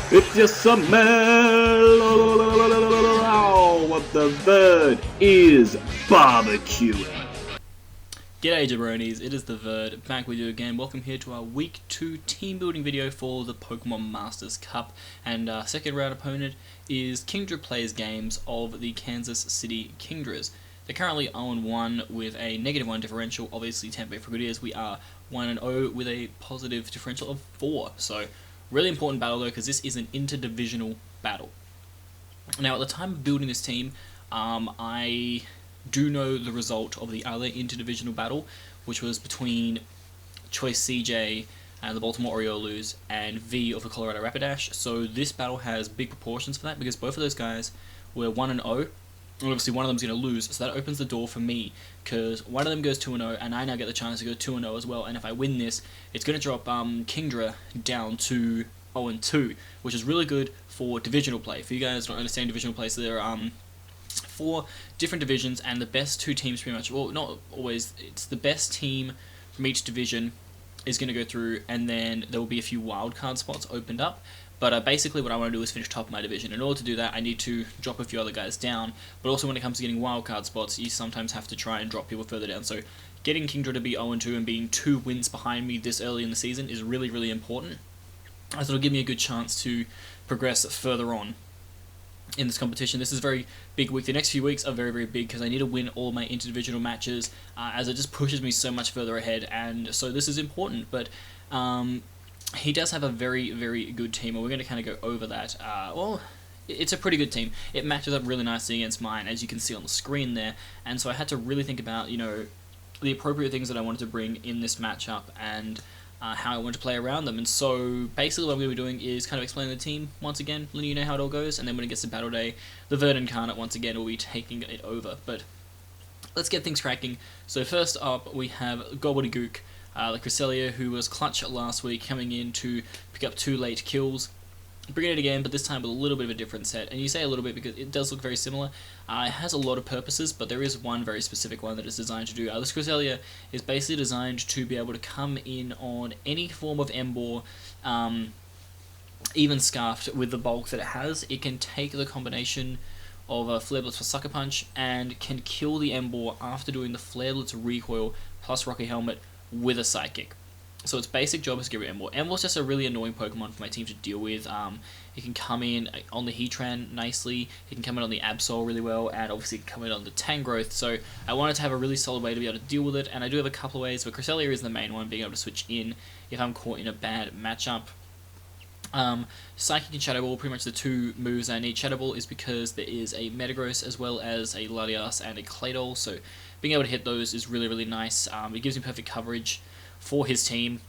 It's your summer. What the bird is barbecuing. G'day jabronis, it is TheVerd, back with you again. Welcome here to our Week 2 team building video for the Pokemon Masters Cup. And our second round opponent is Kingdra Plays Games of the Kansas City Kingdras. They're currently 0-1 with a -1 differential, obviously temporary for good years. We are 1-0 with a positive differential of 4. So, really important battle though, because this is an interdivisional battle. Now, at the time of building this team, I do know the result of the other interdivisional battle, which was between Choice CJ and the Baltimore Orioles and V of the Colorado Rapidash. So this battle has big proportions for that because both of those guys were 1-0. And obviously one of them's going to lose, so that opens the door for me, because one of them goes 2-0, and I now get the chance to go 2-0 as well, and if I win this, it's going to drop Kingdra down to 0-2, which is really good for divisional play. For you guys who don't understand divisional play, so there are 4 different divisions, and the best 2 teams pretty much, well, not always, it's the best team from each division is going to go through, and then there will be a few wildcard spots opened up. But basically what I want to do is finish top of my division. In order to do that, I need to drop a few other guys down, but also when it comes to getting wildcard spots, you sometimes have to try and drop people further down. So getting Kingdra to be 0-2 and being 2 wins behind me this early in the season is really, really important, as it'll give me a good chance to progress further on in this competition. This is a very big week. The next few weeks are very, very big because I need to win all my interdivisional matches, as it just pushes me so much further ahead, and so this is important. But he does have a very, very good team, and we're going to kind of go over that. Well, it's a pretty good team. It matches up really nicely against mine, as you can see on the screen there, and so I had to really think about, you know, the appropriate things that I wanted to bring in this matchup, and how I want to play around them. And so basically what I'm going to be doing is kind of explaining the team once again, letting you know how it all goes, and then when it gets to battle day, TheVerd Incarnate once again will be taking it over. But let's get things cracking. So first up we have Gobbledygook, the Cresselia, who was clutch last week, coming in to pick up 2 late kills. Bringing it again, but this time with a little bit of a different set. And you say a little bit because it does look very similar. It has a lot of purposes, but there is one very specific one that it's designed to do. This Cresselia is basically designed to be able to come in on any form of Emboar, even Scarfed, with the bulk that it has. It can take the combination of Flare Blitz for Sucker Punch and can kill the Emboar after doing the Flare Blitz recoil plus Rocky Helmet with a Psychic. So its basic job is to get rid of Emboar. Emboar's just a really annoying Pokemon for my team to deal with. It can come in on the Heatran nicely, it can come in on the Absol really well, and obviously come in on the Tangrowth. So I wanted to have a really solid way to be able to deal with it, and I do have a couple of ways, but Cresselia is the main one, being able to switch in if I'm caught in a bad matchup. Psychic and Shadow Ball, pretty much the 2 moves I need. Shadow Ball is because there is a Metagross as well as a Latias and a Claydol, so being able to hit those is really, really nice. It gives me perfect coverage for his team,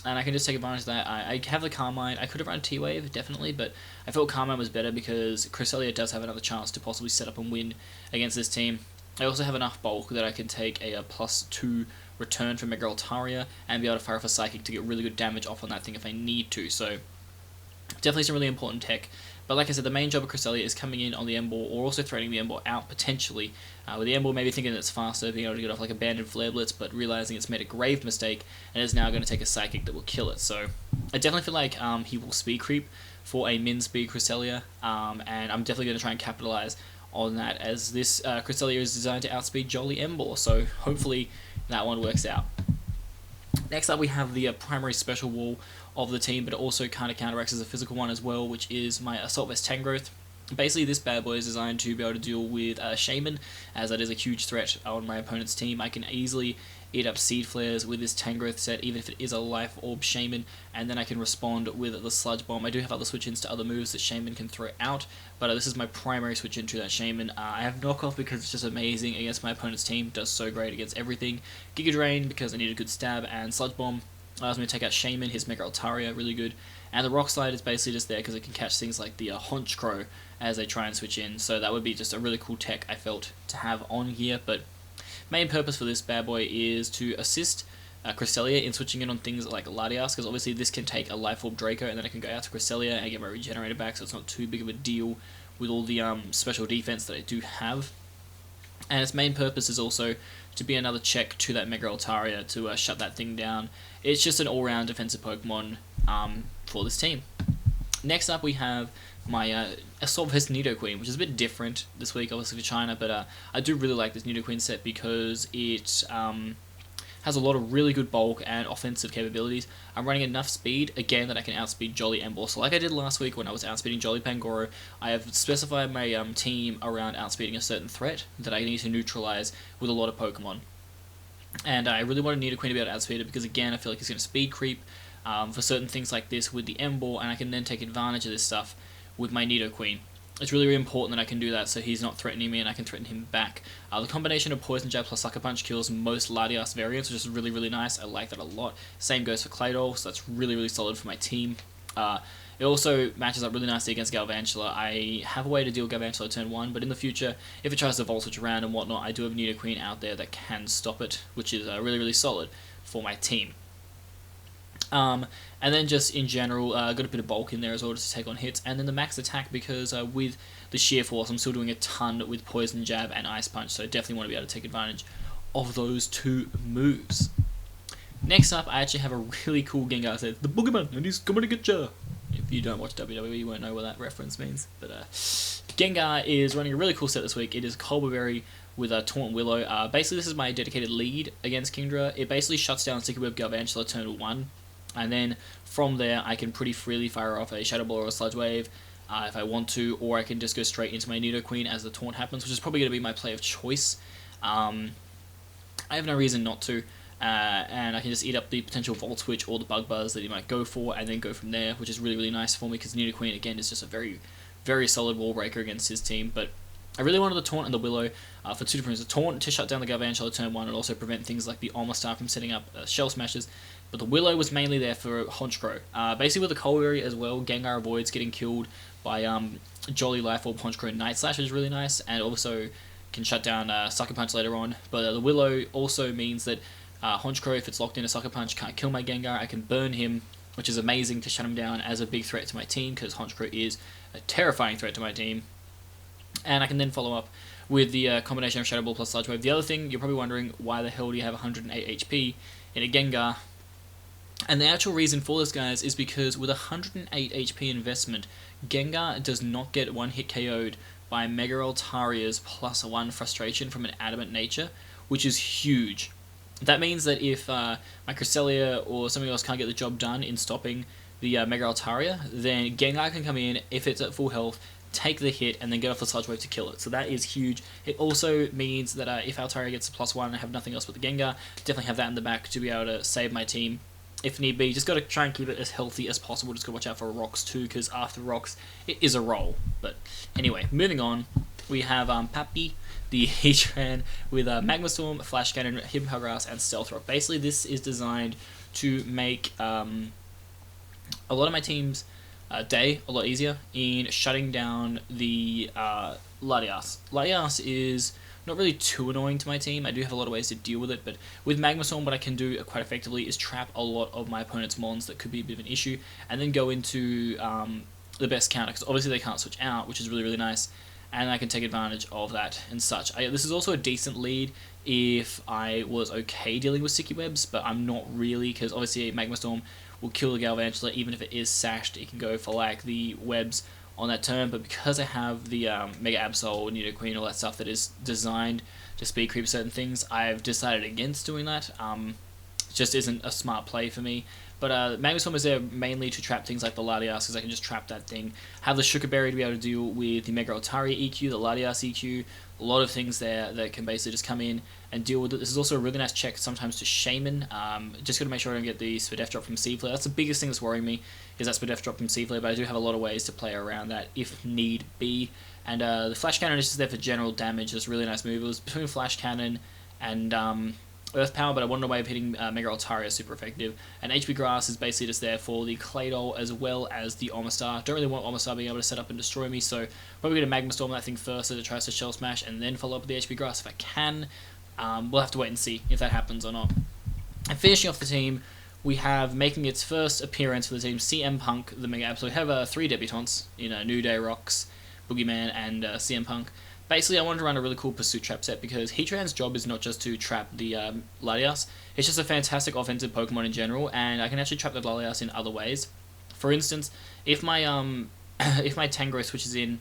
and I can just take advantage of that. I have the Carmine. I could have run T-Wave, definitely, but I felt Carmine was better because Cresselia does have another chance to possibly set up and win against this team. I also have enough bulk that I can take a +2 return from Mega Altaria and be able to fire off a Psychic to get really good damage off on that thing if I need to, so definitely some really important tech. But like I said, the main job of Cresselia is coming in on the Emboar, or also threatening the Emboar out, potentially. With the Emboar maybe thinking it's faster, being able to get off like a Abandoned Flare Blitz, but realizing it's made a grave mistake, and is now going to take a Psychic that will kill it. So I definitely feel like he will speed creep for a min speed Cresselia, and I'm definitely going to try and capitalize on that, as this Cresselia is designed to outspeed Jolly Emboar, so hopefully that one works out. Next up we have the primary special wall of the team, but it also kind of counteracts as a physical one as well, which is my Assault Vest Tangrowth. Basically this bad boy is designed to be able to deal with Shaman, as that is a huge threat on my opponent's team. I can easily eat up Seed Flares with this Tangrowth set, even if it is a Life Orb Shaman, and then I can respond with the Sludge Bomb. I do have other switch-ins to other moves that Shaman can throw out, but this is my primary switch-in to that Shaman. I have Knockoff because it's just amazing against my opponent's team, does so great against everything. Giga Drain because I need a good stab, and Sludge Bomb allows me to take out Shaman, his Mega Altaria, really good. And the Rock Slide is basically just there because it can catch things like the Haunch Crow as they try and switch in, so that would be just a really cool tech I felt to have on here. But main purpose for this bad boy is to assist Cresselia in switching in on things like Latias, because obviously this can take a Life Orb Draco, and then I can go out to Cresselia and get my Regenerator back, so it's not too big of a deal with all the special defense that I do have. And its main purpose is also to be another check to that Mega Altaria to shut that thing down. It's just an all-round defensive Pokemon for this team. Next up, we have my Assault Vest Nidoqueen, which is a bit different this week, obviously for China, but I do really like this Nidoqueen set because it has a lot of really good bulk and offensive capabilities. I'm running enough speed, again, that I can outspeed Jolly Emboar. So like I did last week when I was outspeeding Jolly Pangoro, I have specified my team around outspeeding a certain threat that I need to neutralize with a lot of Pokemon. And I really want Nidoqueen to be able to outspeed it because, again, I feel like he's going to speed creep for certain things like this with the Emboar, and I can then take advantage of this stuff with my Nidoqueen. It's really, really important that I can do that so he's not threatening me and I can threaten him back. The combination of Poison Jab plus Sucker Punch kills most Latias variants, which is really, really nice. I like that a lot. Same goes for Claydol, so that's really, really solid for my team. It also matches up really nicely against Galvantula. I have a way to deal Galvantula turn 1, but in the future, if it tries to Voltage around and whatnot, I do have Nidoqueen out there that can stop it, which is really, really solid for my team. And then just in general, got a bit of bulk in there as well just to take on hits, and then the max attack because with the sheer force, I'm still doing a ton with Poison Jab and Ice Punch, so definitely want to be able to take advantage of those two moves. Next up, I actually have a really cool Gengar set, the Boogeyman, and he's coming to get ya. If you don't watch WWE, you won't know what that reference means, but Gengar is running a really cool set this week. It is Colberberry with a Taunt Willow. Basically, this is my dedicated lead against Kingdra. It basically shuts down Sticky Web Galvantula turn 1. And then from there, I can pretty freely fire off a Shadow Ball or a Sludge Wave if I want to, or I can just go straight into my Nidoqueen as the taunt happens, which is probably going to be my play of choice. I have no reason not to, and I can just eat up the potential Volt Switch or the Bug Buzz that he might go for, and then go from there, which is really, really nice for me because Nidoqueen, again, is just a very, very solid wall breaker against his team. But I really wanted the Taunt and the Willow for two different reasons. The Taunt to shut down the Galvantula turn 1 and also prevent things like the Omastar from setting up Shell Smashes. But the Willow was mainly there for Honchkrow. Basically with the Colberry as well, Gengar avoids getting killed by Jolly Life Orb, Honchkrow, Night Slash, which is really nice, and also can shut down Sucker Punch later on. But the Willow also means that Honchkrow, if it's locked in a Sucker Punch, can't kill my Gengar. I can burn him, which is amazing to shut him down as a big threat to my team, because Honchkrow is a terrifying threat to my team. And I can then follow up with the combination of Shadow Ball plus Sludge Wave. The other thing, you're probably wondering, why the hell do you have 108 HP in a Gengar? And the actual reason for this, guys, is because with 108 HP investment, Gengar does not get one hit KO'd by Mega Altaria's +1 Frustration from an Adamant Nature, which is huge. That means that if my Cresselia or something else can't get the job done in stopping the Mega Altaria, then Gengar can come in, if it's at full health, take the hit, and then get off the Sludge Wave to kill it. So that is huge. It also means that if Altaria gets a +1 and I have nothing else but the Gengar, definitely have that in the back to be able to save my team if need be. Just got to try and keep it as healthy as possible. Just got to watch out for rocks too, because after rocks, it is a roll. But anyway, moving on, we have Pappy, the Heatran, with Magma Storm, Flash Cannon, Hidden Grass, and Stealth Rock. Basically, this is designed to make a lot of my team's day a lot easier in shutting down the Latias. Latias is not really too annoying to my team. I do have a lot of ways to deal with it, but with Magma Storm, what I can do quite effectively is trap a lot of my opponent's mons that could be a bit of an issue, and then go into the best counter, because obviously they can't switch out, which is really, really nice, and I can take advantage of that and such. This is also a decent lead if I was okay dealing with Sticky Webs, but I'm not really, because obviously Magma Storm will kill the Galvantula. Even if it is sashed, it can go for like the webs on that turn, but because I have the Mega Absol, Nidoqueen, all that stuff that is designed to speed creep certain things, I've decided against doing that. It just isn't a smart play for me. But Magma Storm is there mainly to trap things like the Latias, because I can just trap that thing. Have the Sugar Berry to be able to deal with the Mega Altaria EQ, the Latias EQ, a lot of things there that can basically just come in and deal with it. This is also a really nice check sometimes to Shaman. Just got to make sure I don't get the Spadef drop from Seaflare. That's the biggest thing that's worrying me, is that Spadef drop from Seaflare, but I do have a lot of ways to play around that if need be. And the Flash Cannon is just there for general damage. It's a really nice move. It was between Flash Cannon and Earth Power, but I wanted a way of hitting Mega Altaria super effective. And HP Grass is basically just there for the Claydol as well as the Omastar. Don't really want Omastar being able to set up and destroy me, so probably going to Magma Storm that thing first as it tries to Shell Smash, and then follow up with the HP Grass if I can. We'll have to wait and see if that happens or not. And finishing off the team, we have making its first appearance for the team CM Punk, the Mega Absol. We have 3 debutantes in New Day Rocks, Boogeyman, and CM Punk. Basically, I wanted to run a really cool Pursuit Trap set because Heatran's job is not just to trap the Latias, it's just a fantastic offensive Pokemon in general, and I can actually trap the Latias in other ways. For instance, if my if my Tangrowth switches in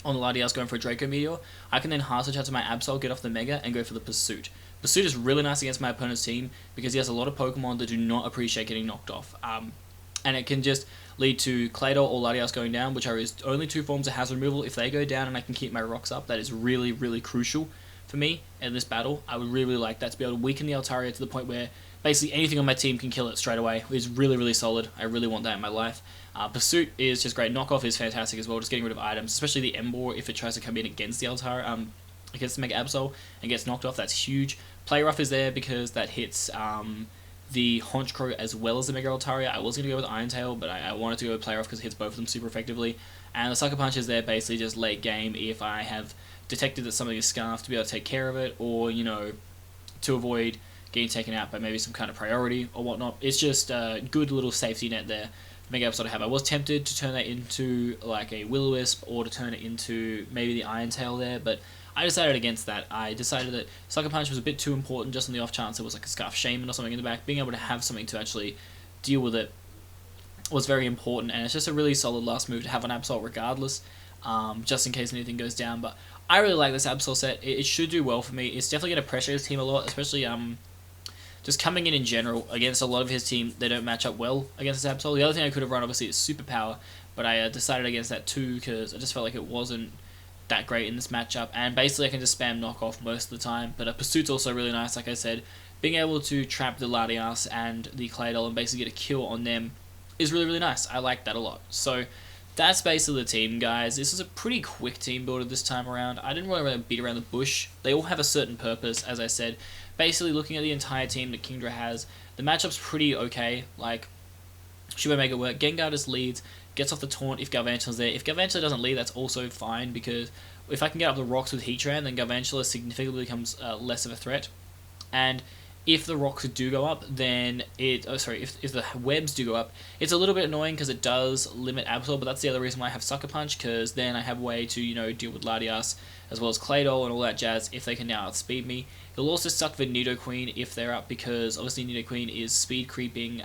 on the Latias going for a Draco Meteor, I can then hard switch out to my Absol, get off the Mega, and go for the Pursuit. Pursuit is really nice against my opponent's team because he has a lot of Pokemon that do not appreciate getting knocked off. And it can just lead to Claydol or Latias going down, which are his only two forms of hazard removal. If they go down and I can keep my rocks up, that is really, really crucial for me in this battle. I would really, really like that, to be able to weaken the Altaria to the point where basically anything on my team can kill it straight away. It's really, really solid. I really want that in my life. Pursuit is just great. Knockoff is fantastic as well, just getting rid of items, especially the Emboar if it tries to come in against the Altaria, against the Mega Absol and gets knocked off. That's huge. Play Rough is there because that hits the Honchkrow as well as the Mega Altaria. I was going to go with Iron Tail, but I wanted to go with Play Rough because it hits both of them super effectively. And the Sucker Punch is there basically just late game if I have detected that something is scarfed to be able to take care of it, or, you know, to avoid getting taken out by maybe some kind of priority or whatnot. It's just a good little safety net there for Mega Absol to have. I was tempted to turn that into like a Will-O-Wisp or to turn it into maybe the Iron Tail there, but I decided against that. I decided that Sucker Punch was a bit too important just on the off chance it was like a Scarf Shaman or something in the back. Being able to have something to actually deal with it was very important, and it's just a really solid last move to have on Absol regardless, just in case anything goes down. But I really like this Absol set. It should do well for me. It's definitely going to pressure his team a lot, especially just coming in general against a lot of his team. They don't match up well against this Absol. The other thing I could have run obviously is Superpower, but I decided against that too because I just felt like it wasn't that great in this matchup, and basically I can just spam knockoff most of the time. But a Pursuit's also really nice, like I said. Being able to trap the Latias and the Claydol and basically get a kill on them is really, really nice. I like that a lot. So that's basically the team, guys. This is a pretty quick team builder this time around. I didn't really beat around the bush. They all have a certain purpose, as I said. Basically, looking at the entire team that Kingdra has, the matchup's pretty okay. Like, should I make it work? Gengar just leads, gets off the taunt if Galvantula's there. If Galvantula doesn't lead, that's also fine, because if I can get up the rocks with Heatran, then Galvantula significantly becomes less of a threat. And if the rocks do go up, then if the webs do go up, it's a little bit annoying because it does limit Absol, but that's the other reason why I have Sucker Punch, because then I have a way to, you know, deal with Latias as well as Claydol and all that jazz if they can now outspeed me. He'll also suck the Nidoqueen if they're up, because obviously Nidoqueen is speed creeping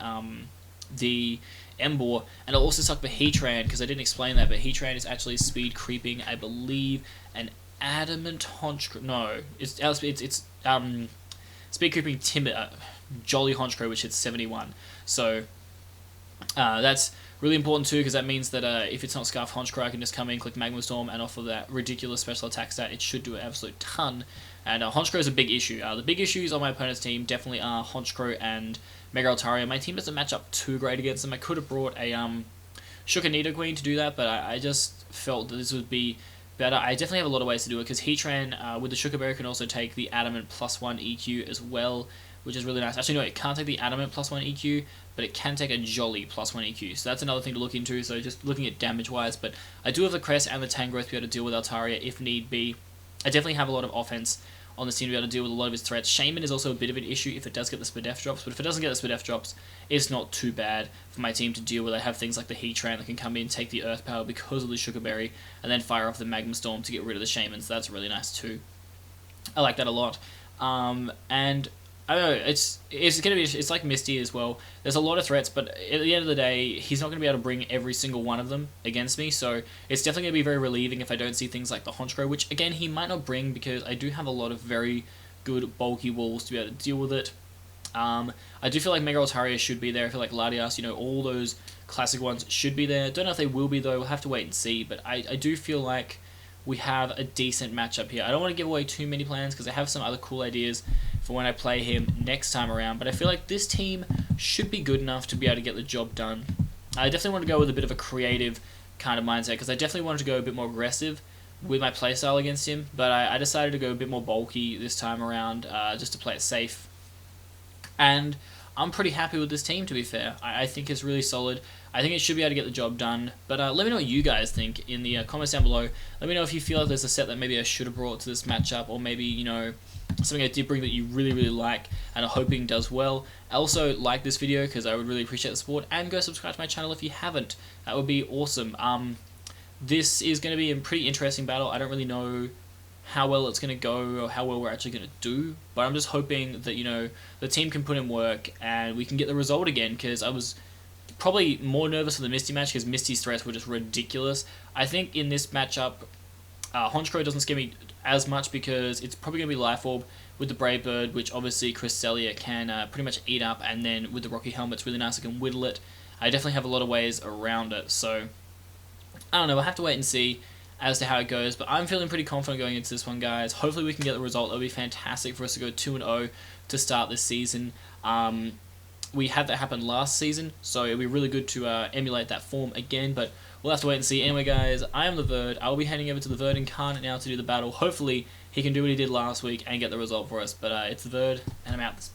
the Emboar, and it'll also suck the Heatran, because I didn't explain that, but Heatran is actually speed creeping, I believe, an Adamant Honchkrow. No, it's speed creeping Jolly Honchkrow, which hits 71. So that's really important too, because that means that if it's not Scarf Honchkrow, I can just come in, click Magma Storm, and off of that ridiculous special attack stat, it should do an absolute ton. And Honchkrow is a big issue. The big issues on my opponent's team definitely are Honchkrow and Mega Altaria. My team doesn't match up too great against them. I could have brought a Shook and Nidoqueen to do that, but I just felt that this would be better. I definitely have a lot of ways to do it, because Heatran with the Sugar Berry can also take the Adamant +1 EQ as well, which is really nice. Actually, no, it can't take the Adamant +1 EQ, but it can take a Jolly +1 EQ. So that's another thing to look into, so just looking at damage-wise. But I do have the Crest and the Tangrowth to be able to deal with Altaria if need be. I definitely have a lot of offense on this team to be able to deal with a lot of his threats. Shaman is also a bit of an issue if it does get the Spadef drops, but if it doesn't get the Spadef drops, it's not too bad for my team to deal with. I have things like the Heatran that can come in, take the Earth Power because of the Sugar Berry, and then fire off the Magma Storm to get rid of the Shaman, so that's really nice too. I like that a lot. And I don't know, it's like Misty as well. There's a lot of threats, but at the end of the day, he's not going to be able to bring every single one of them against me, so it's definitely going to be very relieving if I don't see things like the Honchkrow, which again, he might not bring, because I do have a lot of very good bulky walls to be able to deal with it. I do feel like Mega Altaria should be there. I feel like Latias, you know, all those classic ones should be there. Don't know if they will be though, we'll have to wait and see, but I do feel like we have a decent matchup here. I don't want to give away too many plans, because I have some other cool ideas for when I play him next time around, but I feel like this team should be good enough to be able to get the job done. I definitely want to go with a bit of a creative kind of mindset, because I definitely wanted to go a bit more aggressive with my playstyle against him, but I decided to go a bit more bulky this time around, just to play it safe. And I'm pretty happy with this team, to be fair. I think it's really solid. I think it should be able to get the job done. But let me know what you guys think in the comments down below. Let me know if you feel like there's a set that maybe I should have brought to this matchup, or maybe, you know, something I did bring that you really, really like and are hoping does well. Also, like this video, because I would really appreciate the support, and go subscribe to my channel if you haven't. That would be awesome. This is going to be a pretty interesting battle. I don't really know how well it's going to go, or how well we're actually going to do, but I'm just hoping that, you know, the team can put in work and we can get the result again, because I was probably more nervous for the Misty match because Misty's threats were just ridiculous. I think in this matchup, Honchkrow doesn't scare me as much because it's probably going to be Life Orb with the Brave Bird, which obviously Cresselia can pretty much eat up, and then with the Rocky Helmet, it's really nice, I can whittle it. I definitely have a lot of ways around it, so I don't know, we'll have to wait and see as to how it goes, but I'm feeling pretty confident going into this one, guys. Hopefully we can get the result. It'll be fantastic for us to go 2-0 to start this season. We had that happen last season, so it'll be really good to emulate that form again, but we'll have to wait and see. Anyway, guys, I am TheVerd. I'll be heading over to TheVerd Incarnate now to do the battle. Hopefully he can do what he did last week and get the result for us, but it's TheVerd, and I'm out.